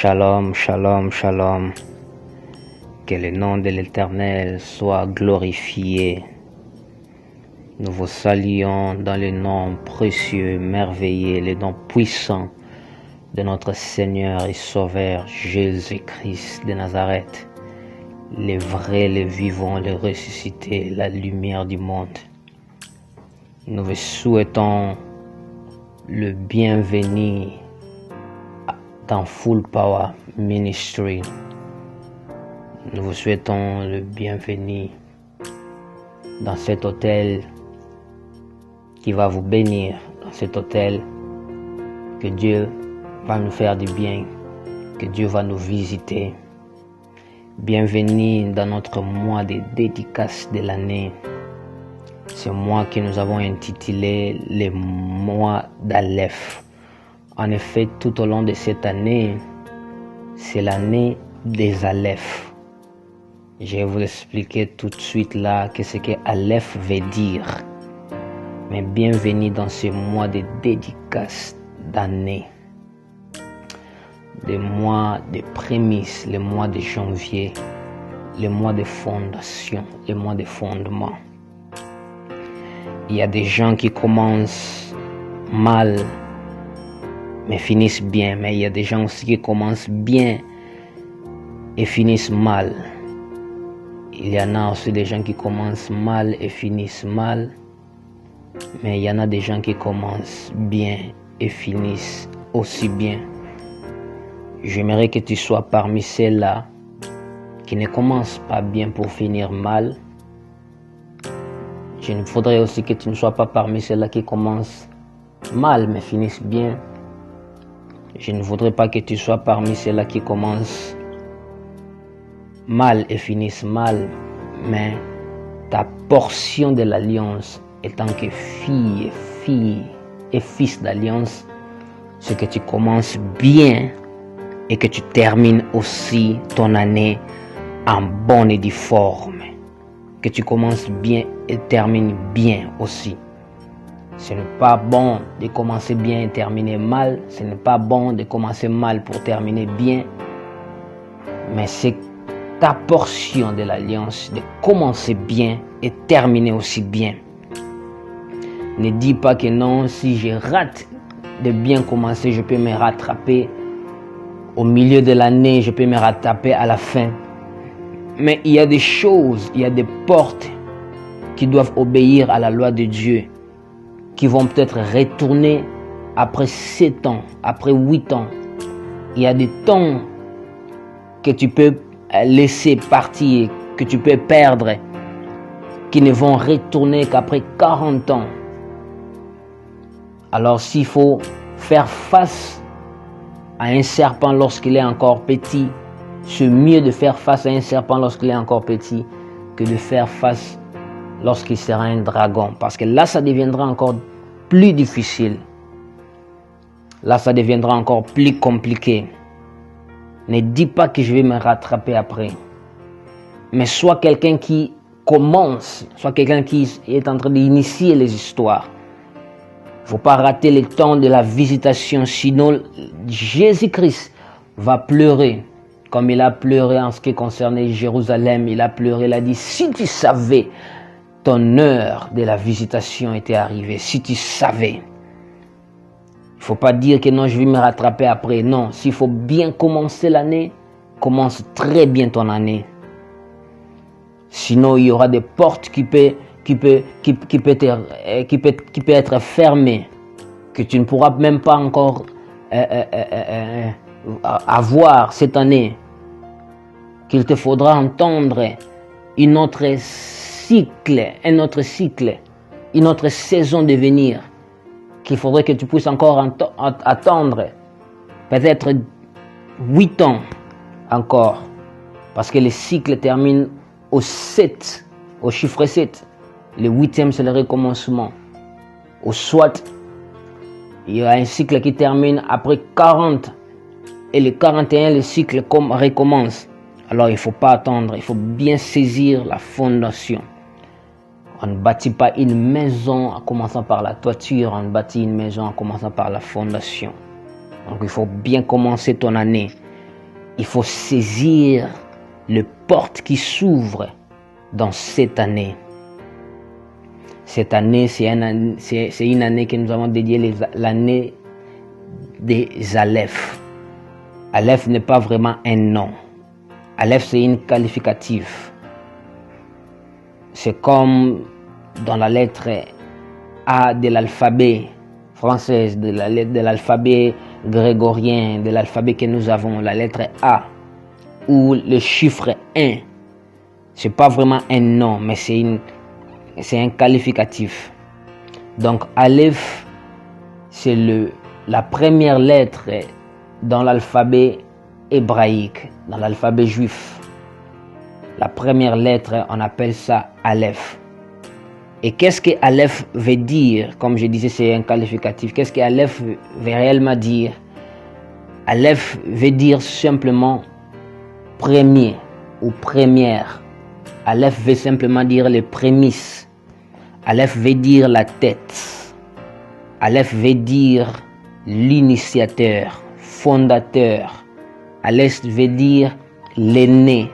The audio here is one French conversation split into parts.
Shalom, shalom, shalom. Que le nom de l'Éternel soit glorifié. Nous vous saluons dans le nom précieux, merveilleux, le nom puissant de notre Seigneur et Sauveur Jésus-Christ de Nazareth, le vrai, le vivant, le ressuscité, la lumière du monde. Nous vous souhaitons le bienvenu dans Full Power Ministry. Nous vous souhaitons le bienvenu dans cet hôtel qui va vous bénir, dans cet hôtel que Dieu va nous faire du bien, que Dieu va nous visiter. Bienvenue dans notre mois de dédicace de l'année. Ce mois que nous avons intitulé le mois d'Aleph. En effet, tout au long de cette année, c'est l'année des Aleph. Je vais vous expliquer tout de suite là ce que Aleph veut dire. Mais bienvenue dans ce mois de dédicace d'année. Le mois de prémices, le mois de janvier, le mois de fondation, le mois de fondement. Il y a des gens qui commencent mal, mais finissent bien. Mais il y a des gens aussi qui commencent bien et finissent mal. Il y en a aussi des gens qui commencent mal et finissent mal. Mais il y en a des gens qui commencent bien et finissent aussi bien. J'aimerais que tu sois parmi ceux-là qui ne commencent pas bien pour finir mal. Je voudrais aussi que tu ne sois pas parmi ceux-là qui commencent mal mais finissent bien. Je ne voudrais pas que tu sois parmi ceux-là qui commencent mal et finissent mal, mais ta portion de l'alliance étant que fille et fils d'alliance, c'est que tu commences bien et que tu termines aussi ton année en bonne et due forme. Que tu commences bien et termines bien aussi. Ce n'est pas bon de commencer bien et terminer mal. Ce n'est pas bon de commencer mal pour terminer bien. Mais c'est ta portion de l'alliance de commencer bien et terminer aussi bien. Ne dis pas que non, si je rate de bien commencer, je peux me rattraper au milieu de l'année, je peux me rattraper à la fin. Mais il y a des choses, il y a des portes qui doivent obéir à la loi de Dieu, qui vont peut-être retourner après 7 ans, après 8 ans. Il y a des temps que tu peux laisser partir, que tu peux perdre, qui ne vont retourner qu'après 40 ans. Alors s'il faut faire face à un serpent lorsqu'il est encore petit, c'est mieux de faire face à un serpent lorsqu'il est encore petit que de faire face lorsqu'il sera un dragon. Parce que là, ça deviendra encore plus difficile. Là, ça deviendra encore plus compliqué. Ne dis pas que je vais me rattraper après. Mais sois quelqu'un qui commence, soit quelqu'un qui est en train d'initier les histoires. Il ne faut pas rater le temps de la visitation, sinon Jésus-Christ va pleurer. Comme il a pleuré en ce qui concernait Jérusalem, il a pleuré, il a dit, si tu savais, ton heure de la visitation était arrivée, si tu savais. Il ne faut pas dire que non, je vais me rattraper après. Non, s'il faut bien commencer l'année, commence très bien ton année. Sinon, il y aura des portes qui peuvent être fermées, que tu ne pourras même pas encore avoir cette année, qu'il te faudra entendre un autre cycle, une autre saison de venir, qu'il faudrait que tu puisses encore attendre peut-être 8 ans encore, parce que le cycle termine au 7, au chiffre 7. Le 8e, c'est le recommencement. Ou soit, il y a un cycle qui termine après 40. Et le 41, le cycle recommence. Alors, il ne faut pas attendre. Il faut bien saisir la fondation. On ne bâtit pas une maison en commençant par la toiture. On bâtit une maison en commençant par la fondation. Donc, il faut bien commencer ton année. il faut saisir les portes qui s'ouvrent dans cette année. Cette année, c'est une année que nous avons dédiée l'année des Aleph. Aleph n'est pas vraiment un nom. Aleph, c'est une qualificative. C'est comme dans la lettre A de l'alphabet français, de l'alphabet grégorien, de l'alphabet que nous avons, la lettre A, ou le chiffre 1. C'est pas vraiment un nom, mais c'est un qualificatif. Donc Aleph, c'est la première lettre dans l'alphabet hébraïque, dans l'alphabet juif. La première lettre, on appelle ça Aleph. Et qu'est-ce que Aleph veut dire? Comme je disais, c'est un qualificatif. Qu'est-ce que Aleph veut réellement dire? Aleph veut dire simplement premier ou première. Aleph veut simplement dire les prémices. Aleph veut dire la tête. Aleph veut dire l'initiateur, fondateur. Aleph veut dire l'aîné.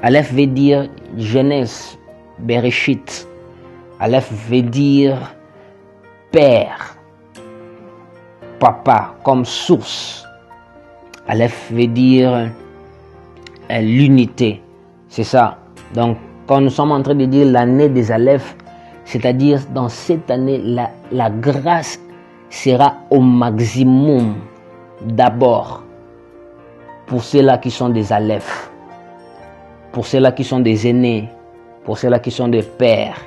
Aleph veut dire Genèse, Bereshit. Aleph veut dire père, papa, comme source. Aleph veut dire l'unité. C'est ça. Donc, quand nous sommes en train de dire l'année des Aleph, c'est-à-dire dans cette année, la grâce sera au maximum d'abord pour ceux-là qui sont des Aleph, pour ceux-là qui sont des aînés, pour ceux-là qui sont des pères,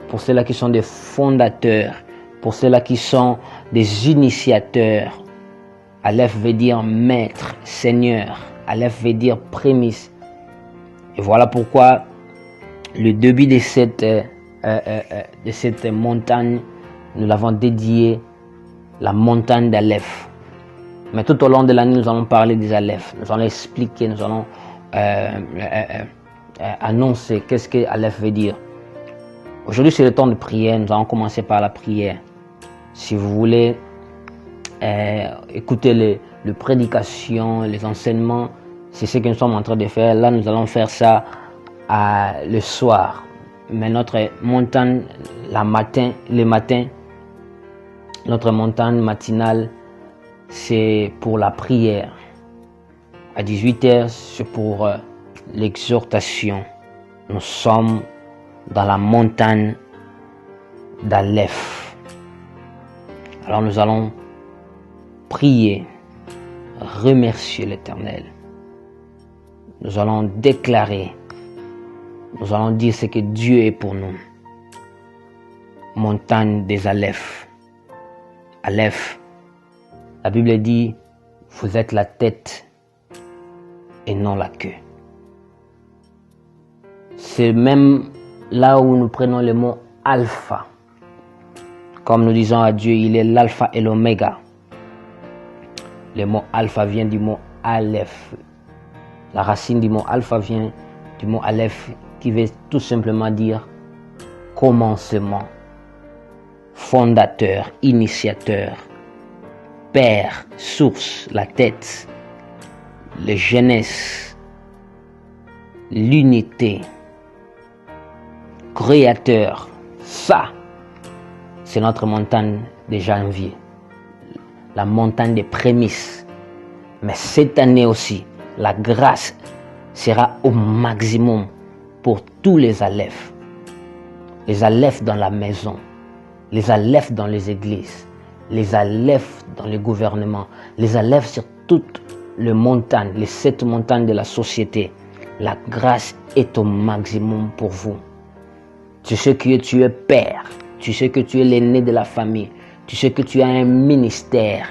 pour ceux-là qui sont des fondateurs, pour ceux-là qui sont des initiateurs. Aleph veut dire maître, seigneur. Aleph veut dire prémisse. Et voilà pourquoi le début de cette montagne, nous l'avons dédié la montagne d'Aleph. Mais tout au long de l'année, nous allons parler des Aleph. Nous allons expliquer, nous allons annoncer qu'est-ce que Aleph veut dire. Aujourd'hui, c'est le temps de prière. Nous allons commencer par la prière. Si vous voulez écouter les prédications, les enseignements, c'est ce que nous sommes en train de faire. Là, nous allons faire ça le soir. Mais notre montagne, le matin, notre montagne matinale, c'est pour la prière. À 18h, c'est pour l'exhortation. Nous sommes dans la montagne d'Aleph. Alors nous allons prier, remercier l'Éternel. Nous allons déclarer, nous allons dire ce que Dieu est pour nous. Montagne des Aleph. Aleph, la Bible dit, vous êtes la tête et non la queue. C'est même là où nous prenons le mot alpha. Comme nous disons à Dieu, il est l'alpha et l'oméga. Le mot alpha vient du mot Aleph. La racine du mot alpha vient du mot Aleph qui veut tout simplement dire commencement, fondateur, initiateur, père, source, la tête, le jeunesse, l'unité, créateur. Ça, c'est notre montagne de janvier, la montagne des prémices. Mais cette année aussi, la grâce sera au maximum pour tous les Aleph. Les Aleph dans la maison, les Aleph dans les églises, les Aleph dans le gouvernement, les Aleph sur toutes les montagnes, les 7 montagnes de la société. La grâce est au maximum pour vous. Tu sais que tu es père, tu sais que tu es l'aîné de la famille, tu sais que tu as un ministère,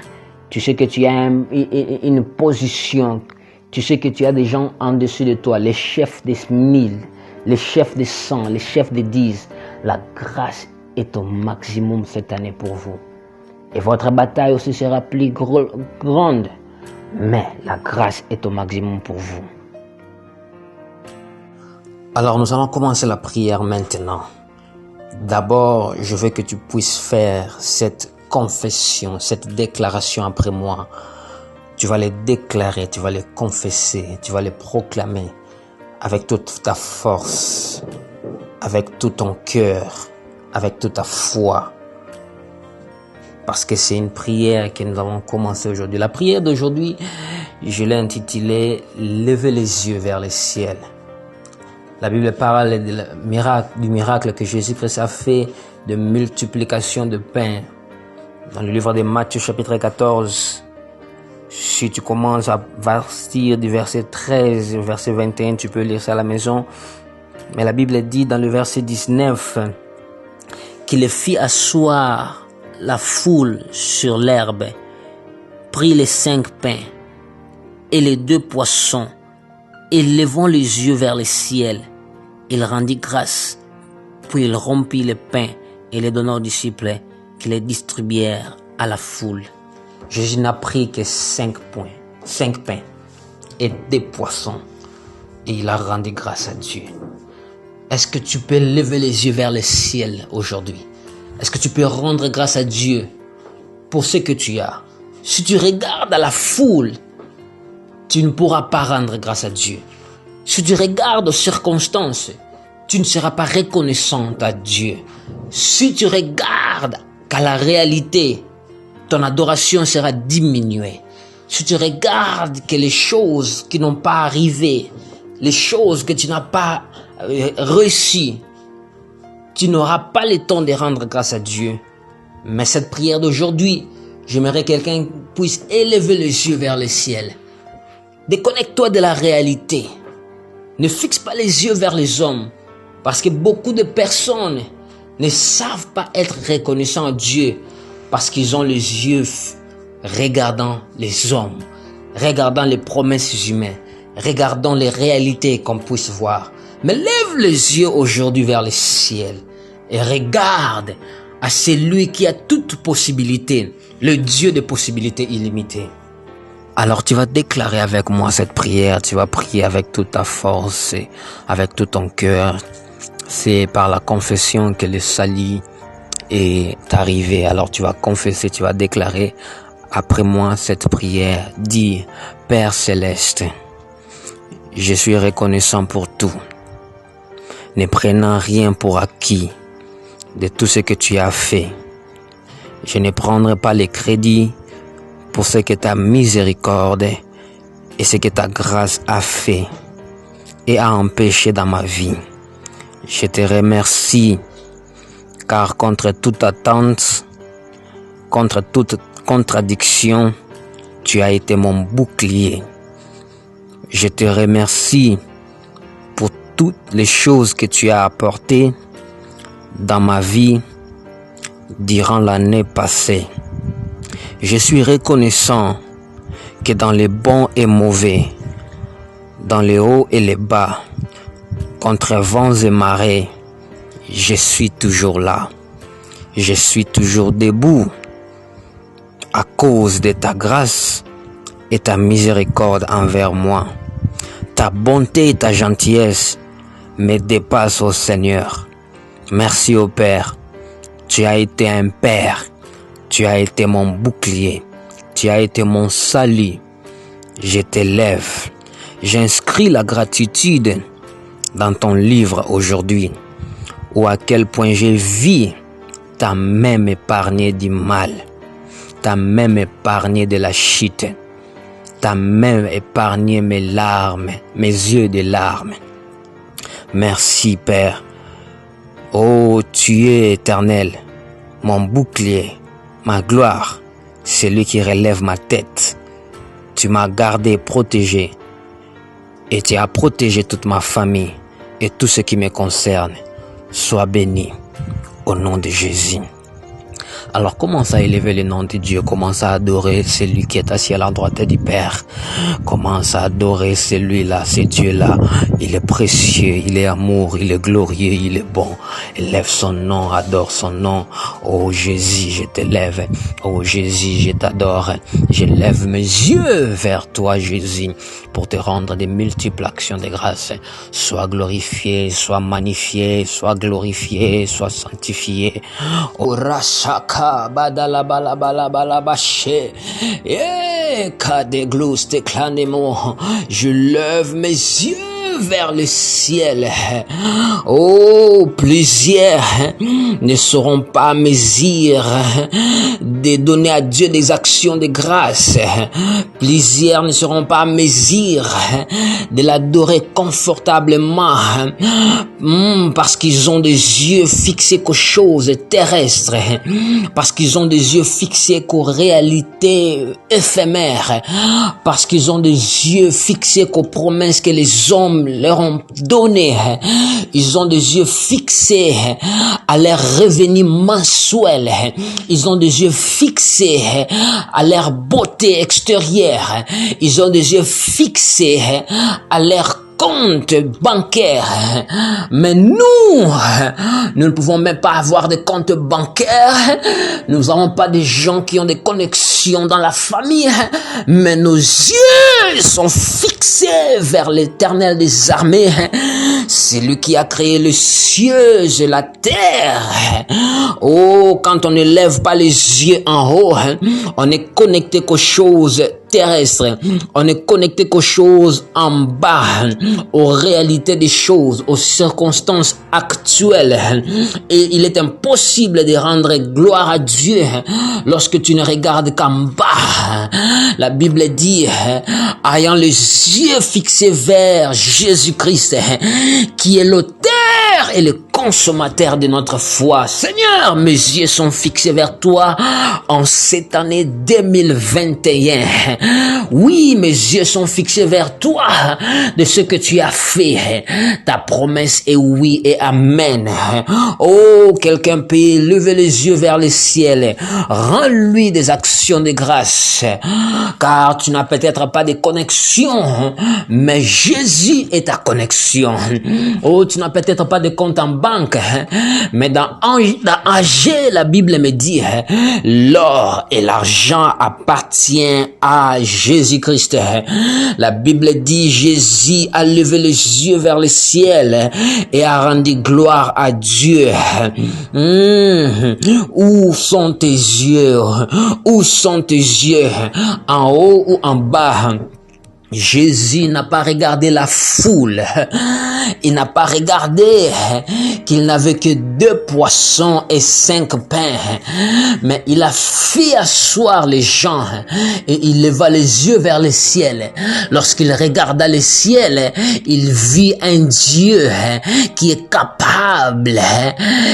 tu sais que tu as une position, tu sais que tu as des gens en dessus de toi, les chefs des 1000, les chefs des 100, les chefs des 10. La grâce est au maximum cette année pour vous. Et votre bataille aussi sera plus grande, mais la grâce est au maximum pour vous. Alors nous allons commencer la prière maintenant. D'abord, je veux que tu puisses faire cette confession, cette déclaration après moi. Tu vas les déclarer, tu vas les confesser, tu vas les proclamer avec toute ta force, avec tout ton cœur, avec toute ta foi. Parce que c'est une prière que nous avons commencé aujourd'hui. La prière d'aujourd'hui, je l'ai intitulée « Levez les yeux vers le ciel ». La Bible parle du miracle que Jésus-Christ a fait de multiplication de pain. Dans le livre de Matthieu chapitre 14, si tu commences à partir du verset 13 au verset 21, tu peux lire ça à la maison. Mais la Bible dit dans le verset 19 qu'il fit asseoir la foule sur l'herbe, prit les 5 pains et les 2 poissons, et levant les yeux vers le ciel, il rendit grâce, puis il rompit les pains et les donna aux disciples qui les distribuèrent à la foule. Jésus n'a pris que 5 pains et 2 poissons, et il a rendu grâce à Dieu. Est-ce que tu peux lever les yeux vers le ciel aujourd'hui? Est-ce que tu peux rendre grâce à Dieu pour ce que tu as? Si tu regardes à la foule, tu ne pourras pas rendre grâce à Dieu. Si tu regardes aux circonstances, tu ne seras pas reconnaissant à Dieu. Si tu regardes qu'à la réalité, ton adoration sera diminuée. Si tu regardes que les choses qui n'ont pas arrivé, les choses que tu n'as pas réussi, tu n'auras pas le temps de rendre grâce à Dieu. Mais cette prière d'aujourd'hui, j'aimerais que quelqu'un puisse élever les yeux vers le ciel. Déconnecte-toi de la réalité. Ne fixe pas les yeux vers les hommes. Parce que beaucoup de personnes ne savent pas être reconnaissants à Dieu. Parce qu'ils ont les yeux regardant les hommes, regardant les promesses humaines, regardant les réalités qu'on puisse voir. Mais lève les yeux aujourd'hui vers le ciel et regarde à celui qui a toute possibilité, le Dieu des possibilités illimitées. Alors tu vas déclarer avec moi cette prière, tu vas prier avec toute ta force et avec tout ton cœur. C'est par la confession que le salut est arrivé. Alors tu vas confesser, tu vas déclarer après moi cette prière. Dis, Père Céleste, je suis reconnaissant pour tout, ne prenant rien pour acquis de tout ce que tu as fait. Je ne prendrai pas les crédits pour ce que ta miséricorde et ce que ta grâce a fait et a empêché dans ma vie. Je te remercie car contre toute attente, contre toute contradiction, tu as été mon bouclier. Je te remercie pour toutes les choses que tu as apportées dans ma vie durant l'année passée. Je suis reconnaissant que dans les bons et mauvais, dans les hauts et les bas, contre vents et marées, je suis toujours là. Je suis toujours debout à cause de ta grâce et ta miséricorde envers moi. Ta bonté et ta gentillesse me dépassent, ô Seigneur. Merci, ô Père. Tu as été un Père. Tu as été mon bouclier. Tu as été mon salut. Je t'élève. J'inscris la gratitude dans ton livre aujourd'hui, où à quel point j'ai vu ta main m'épargner du mal, ta main m'épargner de la chute, ta main épargner mes larmes, mes yeux de larmes. Merci Père. Oh, tu es éternel, mon bouclier, ma gloire, celui qui relève ma tête. Tu m'as gardé, protégé, et tu as protégé toute ma famille et tout ce qui me concerne. Sois béni au nom de Jésus. Alors commence à élever le nom de Dieu, commence à adorer celui qui est assis à la droite du Père. Commence à adorer celui-là, ce Dieu-là. Il est précieux, il est amour, il est glorieux, il est bon. Élève son nom, adore son nom. Oh Jésus, je t'élève. Oh Jésus, je t'adore. Je lève mes yeux vers toi, Jésus, pour te rendre de multiples actions de grâce. Sois glorifié, sois magnifié, sois glorifié, sois sanctifié. Oh Rashaka. Badala bala bala bala bashe. Je lève mes yeux vers le ciel. Oh, plusieurs ne sauront pas mesure de donner à Dieu des actions de grâce. Plusieurs ne seront pas mesure de l'adorer confortablement parce qu'ils ont des yeux fixés qu'aux choses terrestres, parce qu'ils ont des yeux fixés qu'aux réalités éphémères, parce qu'ils ont des yeux fixés qu'aux promesses que les hommes leur ont données. Ils ont des yeux fixés à leur revenu mensuel. Ils ont des yeux fixés à leur beauté extérieure. Ils ont des yeux fixés à leur compte bancaire. Mais nous ne pouvons même pas avoir de compte bancaire. Nous n'avons pas des gens qui ont des connexions dans la famille. Mais nos yeux sont fixés vers l'Éternel des armées. C'est lui qui a créé les cieux et la terre. Oh, quand on ne lève pas les yeux en haut, on est connecté qu'aux choses terrestres. On est connecté qu'aux choses en bas, aux réalités des choses, aux circonstances actuelles. Et il est impossible de rendre gloire à Dieu lorsque tu ne regardes qu'en bas. La Bible dit, ayant les yeux fixés vers Jésus-Christ, qui est l'auteur et le consommateur de notre foi. Seigneur, mes yeux sont fixés vers toi en cette année 2021. Oui, mes yeux sont fixés vers toi de ce que tu as fait. Ta promesse est oui et amen. Oh, quelqu'un peut lever les yeux vers le ciel. Rends-lui des actions de grâce. Car tu n'as peut-être pas de connexion, mais Jésus est ta connexion. Oh, tu n'as peut-être pas de compte en banque, mais dans AG, la Bible me dit, l'or et l'argent appartiennent à Jésus-Christ. La Bible dit, Jésus a levé les yeux vers le ciel et a rendu gloire à Dieu. Où sont tes yeux? Où sont tes yeux? En haut ou en bas? Jésus n'a pas regardé la foule. Il n'a pas regardé qu'il n'avait que 2 poissons et 5 pains. Mais il a fait asseoir les gens et il leva les yeux vers le ciel. Lorsqu'il regarda le ciel, il vit un Dieu qui est capable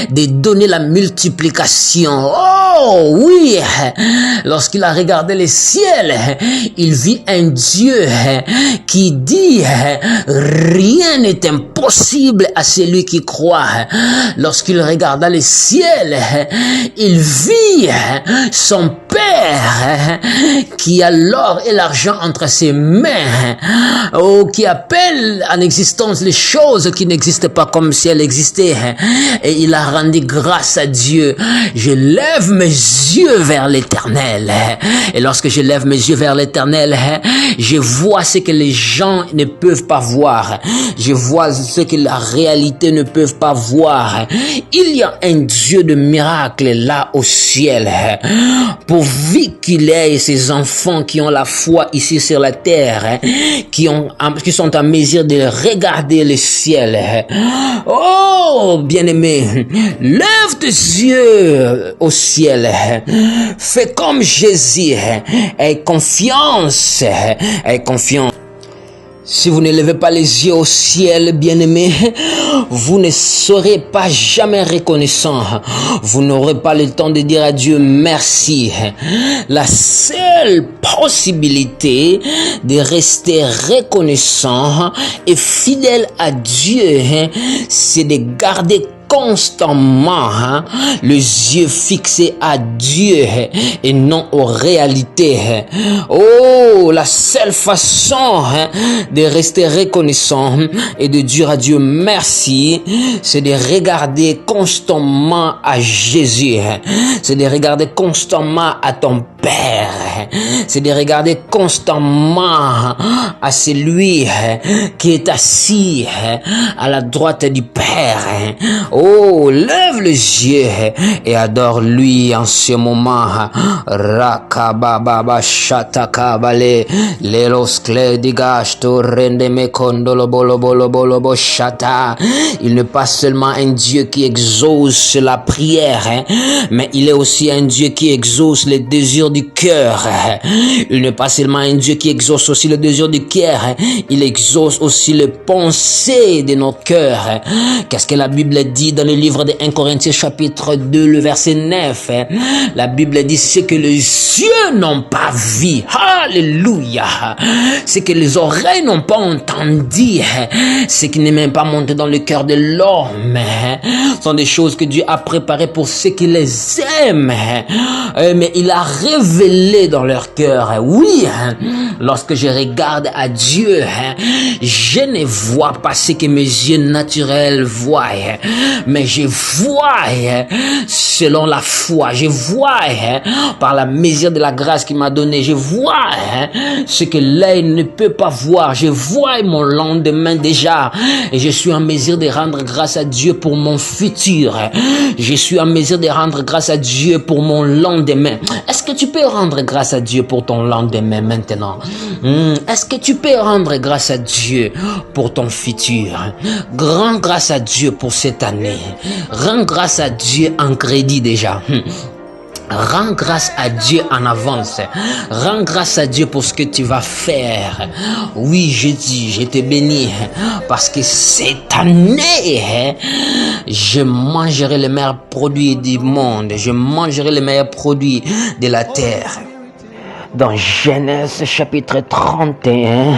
de donner la multiplication. Oh oui! Lorsqu'il a regardé le ciel, il vit un Dieu qui dit rien n'est impossible à celui qui croit. Lorsqu'il regarda le ciel, il vit son Père qui a l'or et l'argent entre ses mains, oh, qui appelle en existence les choses qui n'existent pas comme si elles existaient, et il a rendu grâce à Dieu. Je lève mes yeux vers l'Éternel, et lorsque je lève mes yeux vers l'Éternel, je vois ce que les gens ne peuvent pas voir. Je vois ce que la réalité ne peut pas voir. Il y a un Dieu de miracles là au ciel. Pourvu qu'il ait ses enfants qui ont la foi ici sur la terre, qui sont en mesure de regarder le ciel. Oh, bien-aimé, lève tes yeux au ciel. Fais comme Jésus. Aie confiance. Aie confiance. Si vous ne levez pas les yeux au ciel, bien-aimés, vous ne serez pas jamais reconnaissant. Vous n'aurez pas le temps de dire à Dieu merci. La seule possibilité de rester reconnaissant et fidèle à Dieu, c'est de garder constamment les yeux fixés à Dieu et non aux réalités. Oh, la seule façon de rester reconnaissant et de dire à Dieu merci, c'est de regarder constamment à Jésus. C'est de regarder constamment à ton Père, c'est de regarder constamment à celui qui est assis à la droite du Père. Oh, lève les yeux et adore lui en ce moment. Rakababa shatakabale lelos cledigash torrende me condolo bolo bolo bolo bo shata. Il n'est pas seulement un Dieu qui exauce la prière, mais il est aussi un Dieu qui exauce les désirs du cœur. Il n'est pas seulement un Dieu qui exauce aussi le désir du cœur, il exauce aussi les pensées de notre cœur. Qu'est-ce que la Bible dit dans le livre de 1 Corinthiens chapitre 2, le verset 9? La Bible dit ce que les yeux n'ont pas vu. Alléluia. Ce que les oreilles n'ont pas entendu, ce qui n'est même pas monté dans le cœur de l'homme, sont des choses que Dieu a préparées pour ceux qui les aiment. Mais il a révélé dans leur cœur. Oui, lorsque je regarde à Dieu, je ne vois pas ce que mes yeux naturels voient, mais je vois selon la foi, je vois par la mesure de la grâce qu'il m'a donnée, je vois ce que l'œil ne peut pas voir, je vois mon lendemain déjà, et je suis en mesure de rendre grâce à Dieu pour mon futur, je suis en mesure de rendre grâce à Dieu pour mon lendemain. Est-ce que tu peux rendre grâce à Dieu pour ton lendemain maintenant? Est-ce que tu peux rendre grâce à Dieu pour ton futur? Rends grâce à Dieu pour cette année. Rends grâce à Dieu en crédit déjà. Rends grâce à Dieu en avance. Rends grâce à Dieu pour ce que tu vas faire. Oui, je dis, je te bénis parce que cette année, je mangerai les meilleurs produits du monde. Je mangerai les meilleurs produits de la terre. Dans Genèse chapitre 31,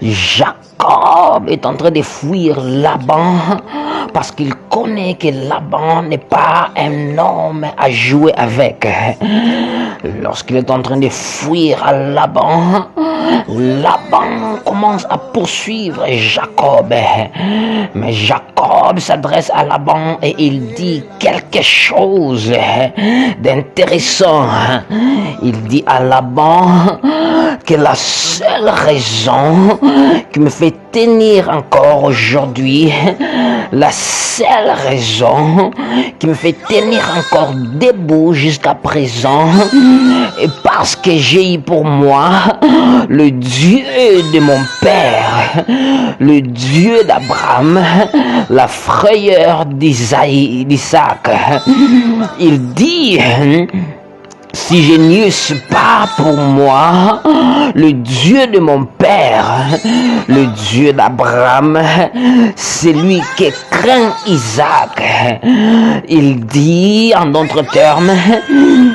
Jacob est en train de fuir Laban parce qu'il connaît que Laban n'est pas un homme à jouer avec. Lorsqu'il est en train de fuir à Laban, Laban commence à poursuivre Jacob. Mais Jacob s'adresse à Laban et il dit quelque chose d'intéressant. Il dit à Laban que la seule raison qui me fait tenir encore aujourd'hui, la seule raison qui me fait tenir encore debout jusqu'à présent, est parce que j'ai eu pour moi le Dieu de mon père, le Dieu d'Abraham, la frayeur d'Isaac. Il dit: si je n'eusse pas pour moi le Dieu de mon père, le Dieu d'Abraham, celui qui craint Isaac. Il dit en d'autres termes,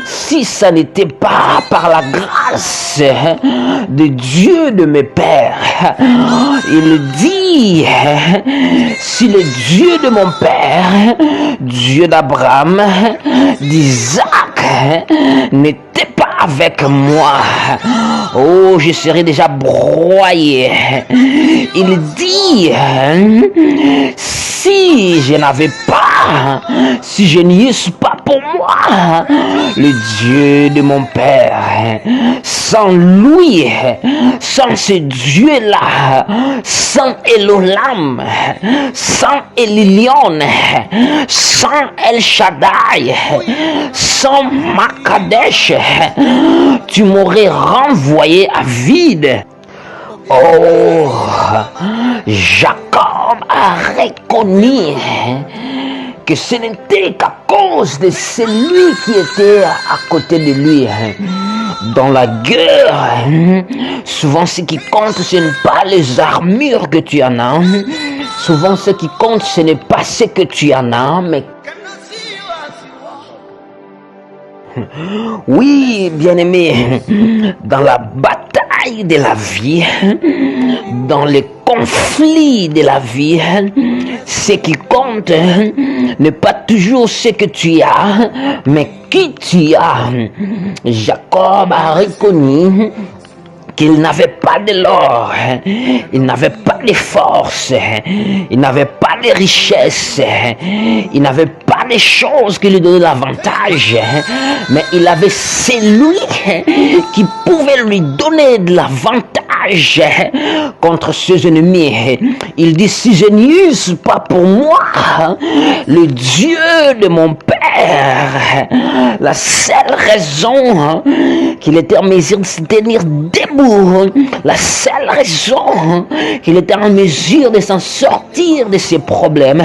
si ça n'était pas par la grâce de Dieu de mes pères, il dit, si le Dieu de mon père, Dieu d'Abraham, d'Isaac, n'était pas avec moi, oh, je serais déjà broyé. Il dit, si je n'avais pas, si je n'y eusse pas pour moi le Dieu de mon père, sans lui, sans ce Dieu-là, sans Elohim, sans Elyon, sans El Shaddai, sans Makadesh, tu m'aurais renvoyé à vide. Oh, Jacob a reconnu que ce n'était qu'à cause de celui qui était à côté de lui. Dans la guerre, souvent ce qui compte, ce n'est pas les armures que tu en as. Souvent ce qui compte, ce n'est pas ce que tu en as, mais... Oui, bien-aimé, dans la bataille de la vie, dans les conflits de la vie, ce qui compte n'est pas toujours ce que tu as, mais qui tu as. Jacob a reconnu qu'il n'avait pas de l'or, il n'avait pas de force, il n'avait pas de richesse, il n'avait pas de choses qui lui donnaient l'avantage, mais il avait celui qui pouvait lui donner de l'avantage contre ses ennemis. Il dit, si je n'y use pas pour moi, le Dieu de mon Père, la seule raison qu'il était en mesure de se tenir debout, la seule raison qu'il était en mesure de s'en sortir de ses problèmes,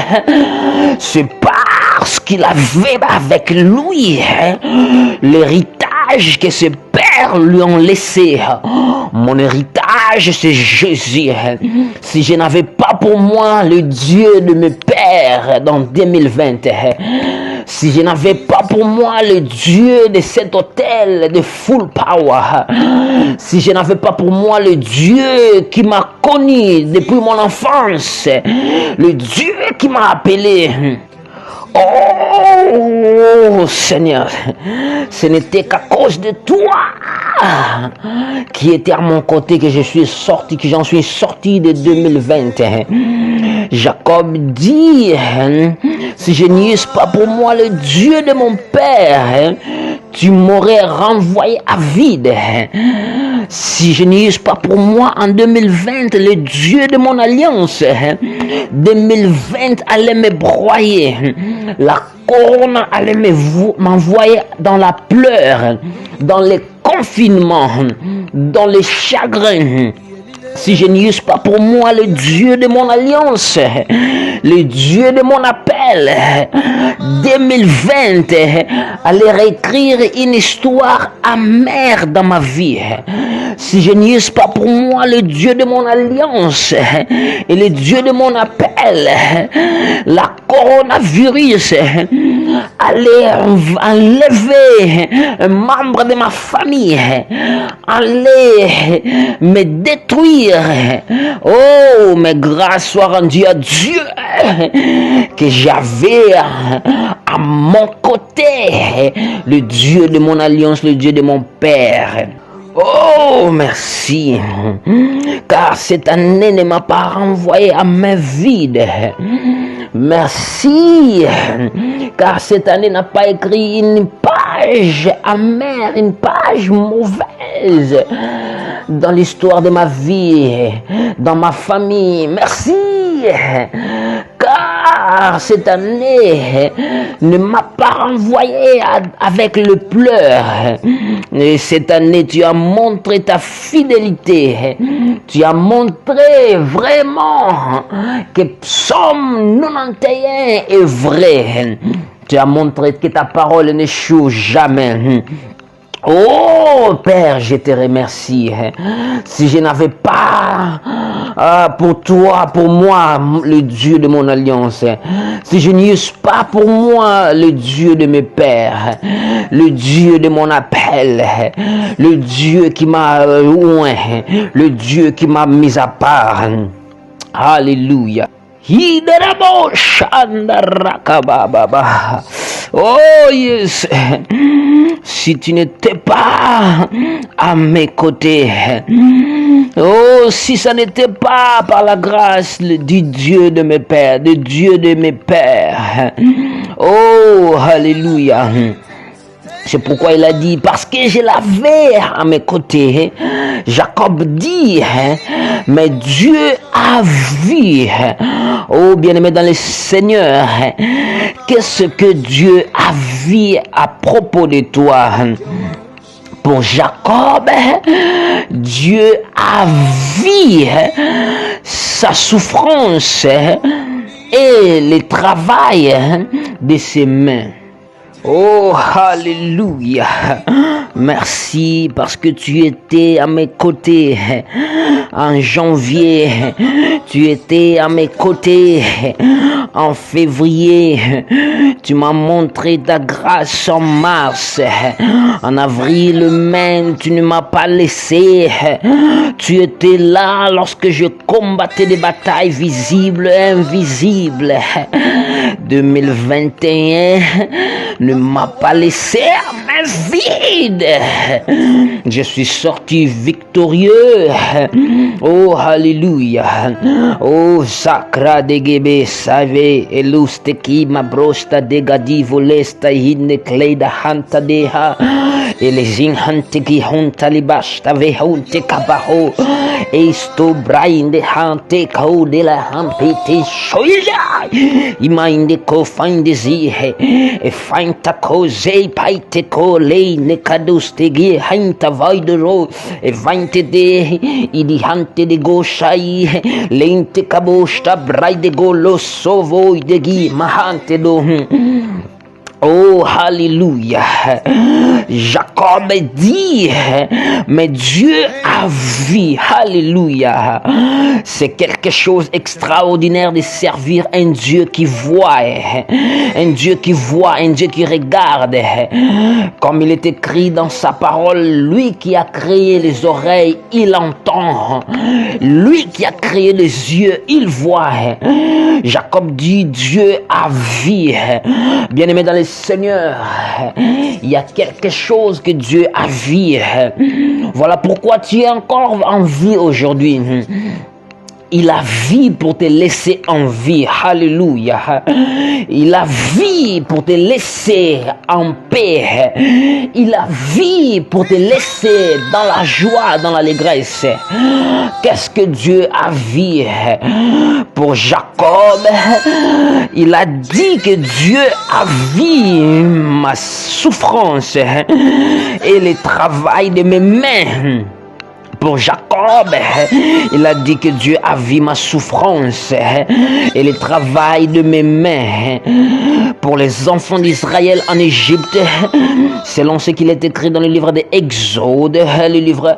c'est parce qu'il avait avec lui l'héritage que ses pères lui ont laissé. Mon héritage, c'est Jésus. Si je n'avais pas pour moi le Dieu de mes pères dans 2020, si je n'avais pas pour moi le Dieu de cet hôtel de Full Power, si je n'avais pas pour moi le Dieu qui m'a connu depuis mon enfance, le Dieu qui m'a appelé, oh Seigneur, ce n'était qu'à cause de toi qui était à mon côté que j'en suis sorti de 2020. Jacob dit, si je n'y eusse pas pour moi le Dieu de mon Père, tu m'aurais renvoyé à vide. Si je n'y eusse pas pour moi en 2020 le Dieu de mon alliance, 2020 allait me broyer. La couronne allait m'envoyer dans la pleure, dans les confinements, dans les chagrins. Si je n'y eusse pas pour moi le Dieu de mon alliance, le Dieu de mon appel, 2020 allait réécrire une histoire amère dans ma vie. Si je n'y eusse pas pour moi le Dieu de mon alliance et le Dieu de mon appel, la coronavirus allait enlever un membre de ma famille, allait me détruire. Oh, mais grâce soit rendue à Dieu que j'avais à mon côté le Dieu de mon alliance, le Dieu de mon Père. Oh, merci, car cette année ne m'a pas renvoyé à main vide. Merci, car cette année n'a pas écrit une page amère, une page mauvaise dans l'histoire de ma vie, dans ma famille. Merci, car cette année ne m'a pas renvoyé avec le pleur. Et cette année, tu as montré ta fidélité. Tu as montré vraiment que Psaume 91 est vrai. Tu as montré que ta parole n'échoue jamais. Oh Père, je te remercie. Si je n'avais pas pour toi, pour moi, le Dieu de mon alliance, si je n'y eusse pas pour moi le Dieu de mes pères, le Dieu de mon appel, le Dieu qui m'a oint, le Dieu qui m'a mis à part. Alléluia. Oh yes, si tu n'étais pas à mes côtés, oh si ça n'était pas par la grâce du Dieu de mes pères, du Dieu de mes pères, oh alléluia. C'est pourquoi il a dit, parce que je l'avais à mes côtés. Jacob dit, mais Dieu a vu. Oh bien-aimé dans le Seigneur, qu'est-ce que Dieu a vu à propos de toi? Pour Jacob, Dieu a vu sa souffrance et le travail de ses mains. Oh, alléluia. Merci parce que tu étais à mes côtés en janvier. Tu étais à mes côtés en février. Tu m'as montré ta grâce en mars. En avril même, tu ne m'as pas laissé. Tu étais là lorsque je combattais des batailles visibles et invisibles. 2021 ne m'a pas laissé à main vide. Je suis sorti victorieux. Oh, alléluia. Oh, sacra de gebe save eluste ki ma brosta de gadi volesta hinne kleida hanta deha elezin hante ki honta libasta ve honte kabaho esto brain de hante kau de la hampete shoya imainde ko find zihe e fainta ko zei paite ko lei ne kaduste gi hanta vaidero e vainte de idi hante de goshai lente kabosta brai de golo sovo de gi mahante do. Oh, alléluia. Jacob dit, mais Dieu a vu. Alléluia. C'est quelque chose d'extraordinaire de servir un Dieu qui voit. Un Dieu qui voit, un Dieu qui regarde. Comme il est écrit dans sa parole, lui qui a créé les oreilles, il entend. Lui qui a créé les yeux, il voit. Jacob dit, Dieu a vu. Bien-aimé dans les Seigneur, il y a quelque chose que Dieu a vu. Voilà pourquoi tu es encore en vie aujourd'hui. Il a vu pour te laisser en vie. Alléluia. Il a vu pour te laisser en paix. Il a vu pour te laisser dans la joie, dans l'allégresse. Qu'est-ce que Dieu a vu pour Jacob? Il a dit que Dieu a vu ma souffrance et le travail de mes mains. Pour Jacob, il a dit que Dieu a vu ma souffrance et le travail de mes mains. Pour les enfants d'Israël en Égypte, selon ce qu'il est écrit dans le livre d'Exode, le livre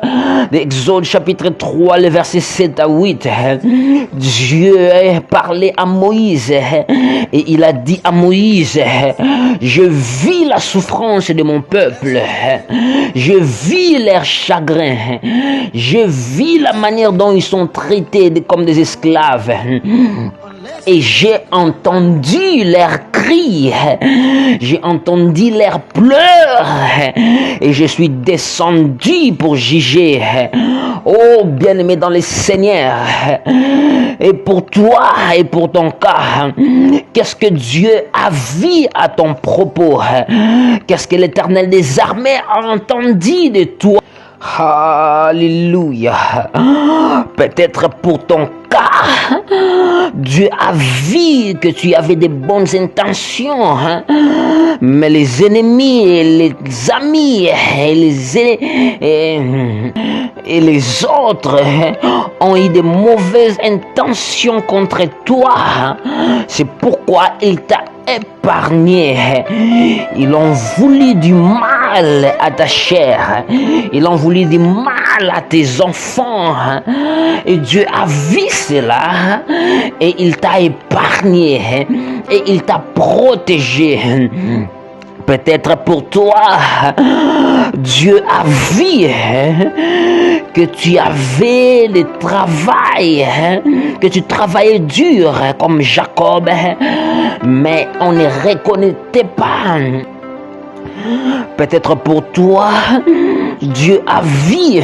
d'Exode chapitre 3, le verset 7 à 8, Dieu a parlé à Moïse et il a dit à Moïse, je vis la souffrance de mon peuple, je vis leur chagrin, je vis la manière dont ils sont traités comme des esclaves. Et j'ai entendu leurs cris, j'ai entendu leurs pleurs, et je suis descendu pour juger. Oh, bien-aimé dans le Seigneur, et pour toi et pour ton cas, qu'est-ce que Dieu a vu à ton propos? Qu'est-ce que l'Éternel des armées a entendu de toi? Alléluia. Peut-être pour ton cas, Dieu a vu que tu avais de bonnes intentions, mais les ennemis et les amis et les autres ont eu de mauvaises intentions contre toi. C'est pourquoi il t'a épargné. Ils ont voulu du mal à ta chair. Ils ont voulu du mal à tes enfants. Et Dieu a vu cela et il t'a épargné et il t'a protégé. Peut-être pour toi, Dieu a vu que tu avais le travail, que tu travaillais dur comme Jacob, mais on ne reconnaissait pas. Peut-être pour toi, Dieu a vu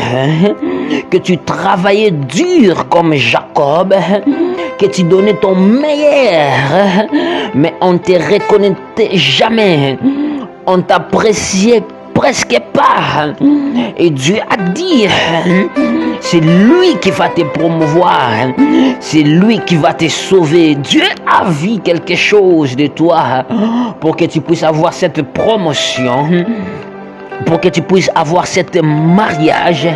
que tu travaillais dur comme Jacob, que tu donnais ton meilleur, mais on ne te reconnaissait jamais. On t'appréciait presque pas. Et Dieu a dit, c'est lui qui va te promouvoir, c'est lui qui va te sauver. Dieu a vu quelque chose de toi pour que tu puisses avoir cette promotion, pour que tu puisses avoir cet mariage,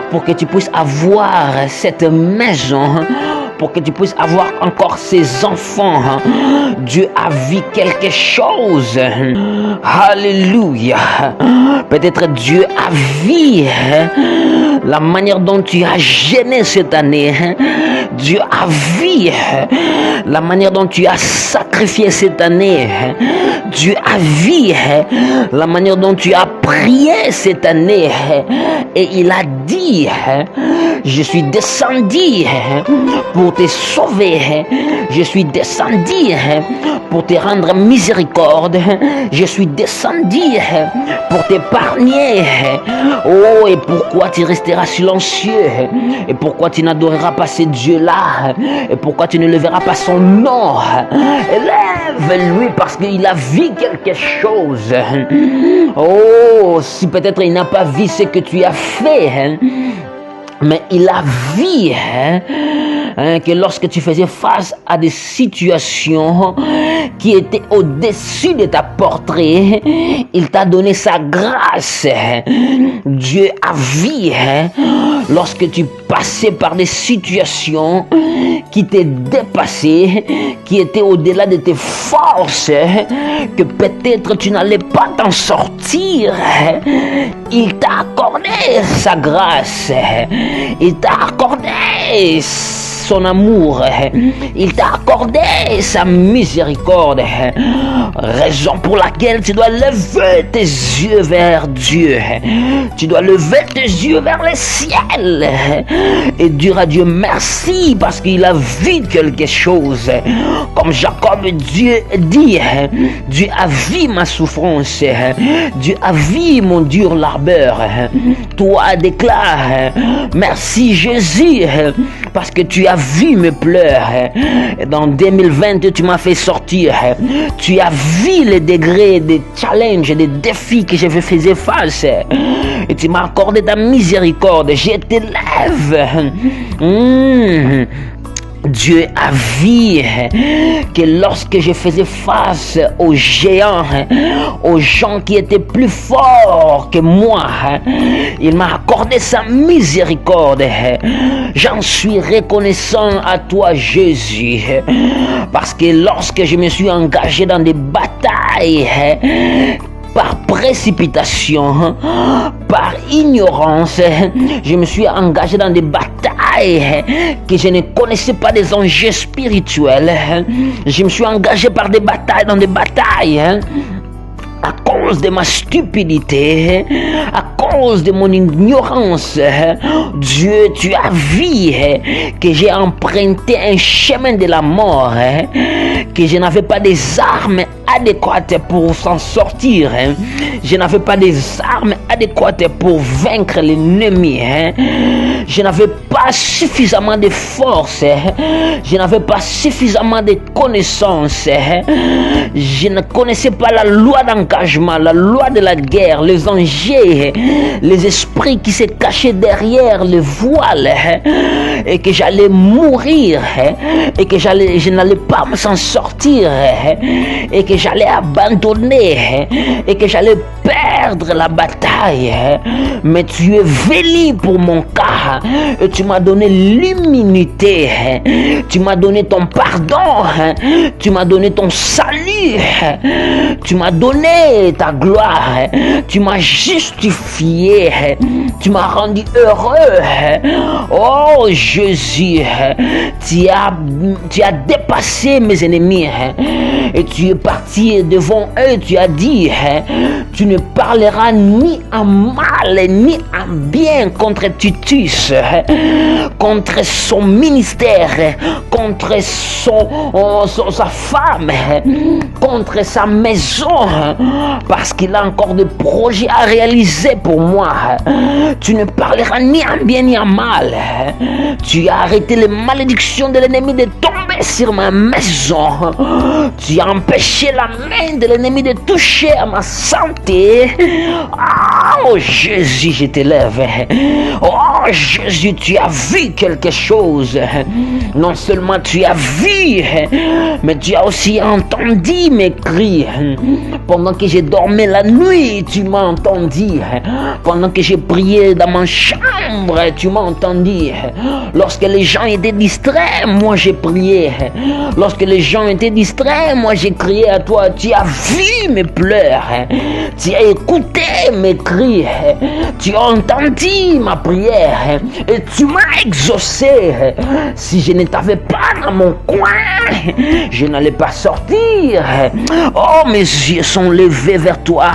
pour que tu puisses avoir cette maison, pour que tu puisses avoir encore ces enfants. Dieu a vu quelque chose. Alléluia. Peut-être Dieu a vu la manière dont tu as gêné cette année. Dieu a vu la manière dont tu as sacrifié cette année. Dieu a vu la manière dont tu as prié cette année. Et il a dit, je suis descendu pour te sauver. Je suis descendu pour te rendre miséricorde. Je suis descendu pour t'épargner. Oh, et pourquoi tu resteras silencieux? Et pourquoi tu n'adoreras pas ce Dieu-là? Et pourquoi tu ne leveras pas son nom? Élève-lui parce qu'il a vu quelque chose. Oh, si peut-être il n'a pas vu ce que tu as fait, mais il a vu que lorsque tu faisais face à des situations qui étaient au-dessus de ta portée, il t'a donné sa grâce. Dieu a vu lorsque tu passais par des situations qui t'ont dépassé, qui étaient au-delà de tes forces, que peut-être tu n'allais pas t'en sortir. Il t'a accordé sa grâce. Il t'a accordé son amour. Il t'a accordé sa miséricorde. Raison pour laquelle tu dois lever tes yeux vers Dieu. Tu dois lever tes yeux vers le ciel et dire à Dieu merci parce qu'il a vu quelque chose. Comme Jacob, Dieu dit, Dieu a vu ma souffrance. Dieu a vu mon dur labeur. Toi déclare merci Jésus parce que tu as vu mes pleurs. Dans 2020, tu m'as fait sortir. Tu as vu les degrés des challenges, des défis que je faisais face. Et tu m'as accordé ta miséricorde. Je t'élève. Dieu a vu que lorsque je faisais face aux géants, aux gens qui étaient plus forts que moi, il m'a accordé sa miséricorde. J'en suis reconnaissant à toi, Jésus, parce que lorsque je me suis engagé dans des batailles, par précipitation, par ignorance, je me suis engagé dans des batailles que je ne connaissais pas des enjeux spirituels. Je me suis engagé dans des batailles à cause de ma stupidité, à cause de mon ignorance. Dieu, tu as vu que j'ai emprunté un chemin de la mort, que je n'avais pas des armes adéquates pour s'en sortir. Je n'avais pas des armes adéquates pour vaincre l'ennemi. Je n'avais pas suffisamment de force. Je n'avais pas suffisamment de connaissances. Je ne connaissais pas la loi d'engagement, la loi de la guerre, les enjeux, les esprits qui se cachaient derrière le voile, et que j'allais mourir, et que je n'allais pas m'en sortir, et que j'allais abandonner, et que j'allais perdre la bataille. Mais tu es venu pour mon cas, et tu m'as donné l'immunité, tu m'as donné ton pardon, tu m'as donné ton salut, tu m'as donné ta gloire, tu m'as justifié, tu m'as rendu heureux. Oh Jésus, tu as dépassé mes ennemis et tu es parti devant eux. Tu as dit, tu ne parleras ni en mal ni en bien contre Titus, contre son ministère, contre sa femme, contre sa maison, parce qu'il a encore des projets à réaliser pour moi. Tu ne parleras ni en bien ni en mal. Tu as arrêté les malédictions de l'ennemi de tomber sur ma maison. Tu as empêché la main de l'ennemi de toucher à ma santé. Oh Jésus, je t'élève. Oh Jésus, tu as vu quelque chose. Non seulement tu as vu, mais tu as aussi entendu mes cris. Pendant que je dormais la nuit, tu m'as entendu. Pendant que j'ai prié dans ma chambre, tu m'as entendu. Lorsque les gens étaient distraits, moi j'ai prié. Lorsque les gens étaient distraits, moi j'ai crié à toi. Tu as vu mes pleurs. Tu as écouté mes cris. Tu as entendu ma prière. Et tu m'as exaucé. Si je ne t'avais pas dans mon coin, je n'allais pas sortir. Oh, mes yeux sont levés vers toi.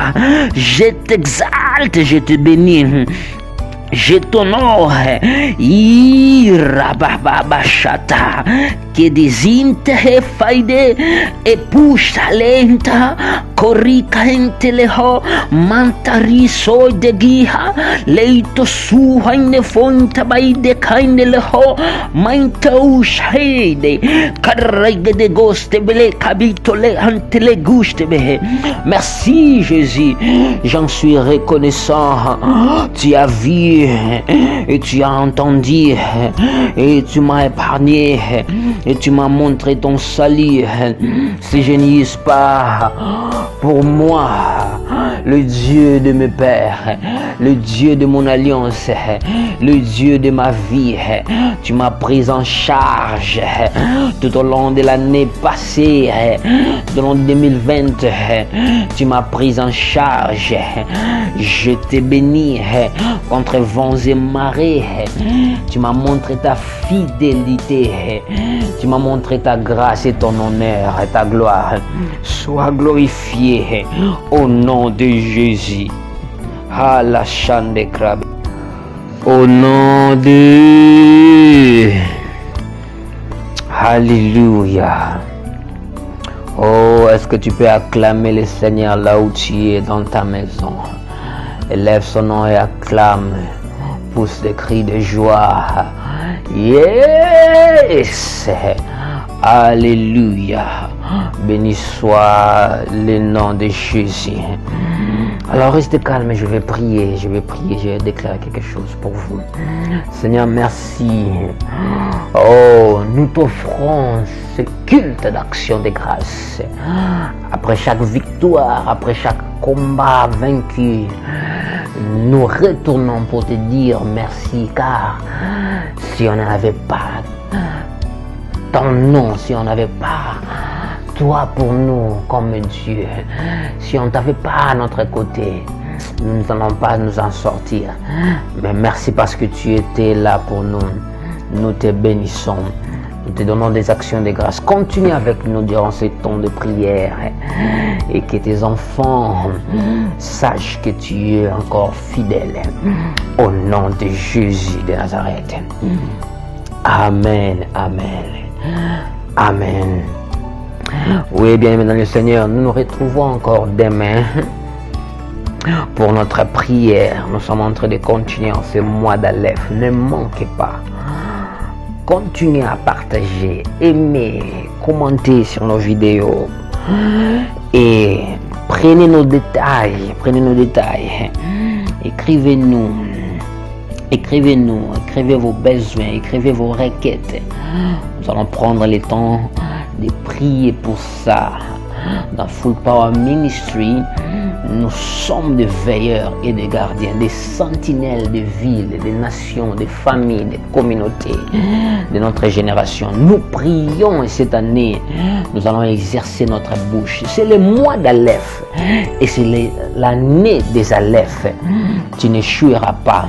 Je t'exalte, je te bénis. Je t'honore. Irabababashata. che disinte faide e pusha lenta corrica inteleho mantari so de giha leito su haine fonta baide kaine leho mainta ushide carrega de goste bele kabitole antele guste behe. Merci Jésus, j'en suis reconnaissant. Tu as vu et tu as entendu et tu m'as épargné et tu m'as montré ton salut. Si je n'y suis pas pour moi, le Dieu de mes pères, le Dieu de mon alliance, le Dieu de ma vie, tu m'as pris en charge tout au long de l'année passée, tout au long de 2020, tu m'as pris en charge. Je t'ai béni contre vents et marées. Tu m'as montré ta fidélité. Tu m'as montré ta grâce et ton honneur et ta gloire. Sois glorifié au nom de Jésus. Ah, la chante des crabes. Au nom de... Alléluia. Oh, est-ce que tu peux acclamer le Seigneur là où tu es dans ta maison? Élève son nom et acclame. Pousse des cris de joie. Yes! Alléluia. Béni soit le nom de Jésus. Alors restez calme, je vais prier, je vais déclarer quelque chose pour vous. Seigneur, merci. Oh, nous t'offrons ce culte d'action de grâce. Après chaque victoire, après chaque combat vaincu, nous retournons pour te dire merci, car si on n'avait pas ton nom, si on n'avait pas toi pour nous comme Dieu, si on ne t'avait pas à notre côté, nous n'allons pas nous en sortir. Mais merci parce que tu étais là pour nous. Nous te bénissons. Nous te donnons des actions de grâce. Continue avec nous durant ce temps de prière et que tes enfants sachent que tu es encore fidèle. Au nom de Jésus de Nazareth. Amen, amen, amen. Oui, bien aimé dans le Seigneur, nous nous retrouvons encore demain pour notre prière. Nous sommes en train de continuer en ce mois d'Aleph. Ne manquez pas. Continuez à partager, aimer, commenter sur nos vidéos et prenez nos détails. Écrivez-nous, écrivez vos besoins, écrivez vos requêtes. Nous allons prendre le temps de prier pour ça. Dans Full Power Ministry, nous sommes des veilleurs et des gardiens, des sentinelles de villes, des nations, des familles, des communautés de notre génération. Nous prions et cette année, nous allons exercer notre bouche. C'est le mois d'Aleph et c'est l'année des Aleph. Tu n'échoueras pas.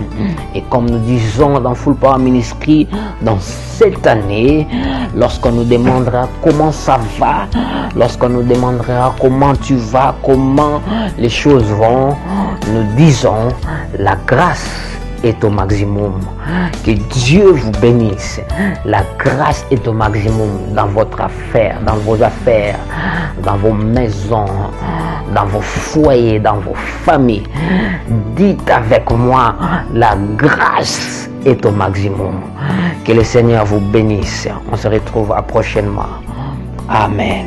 Et comme nous disons dans Full Power Ministry, dans cette année, lorsqu'on nous demandera comment ça va, lorsqu'on nous demandera comment tu vas, comment les choses vont, nous disons la grâce est au maximum. Que Dieu vous bénisse. La grâce est au maximum dans votre affaire, dans vos affaires, dans vos maisons, dans vos foyers, dans vos familles. Dites avec moi, la grâce est au maximum. Que le Seigneur vous bénisse. On se retrouve prochainement. Amen.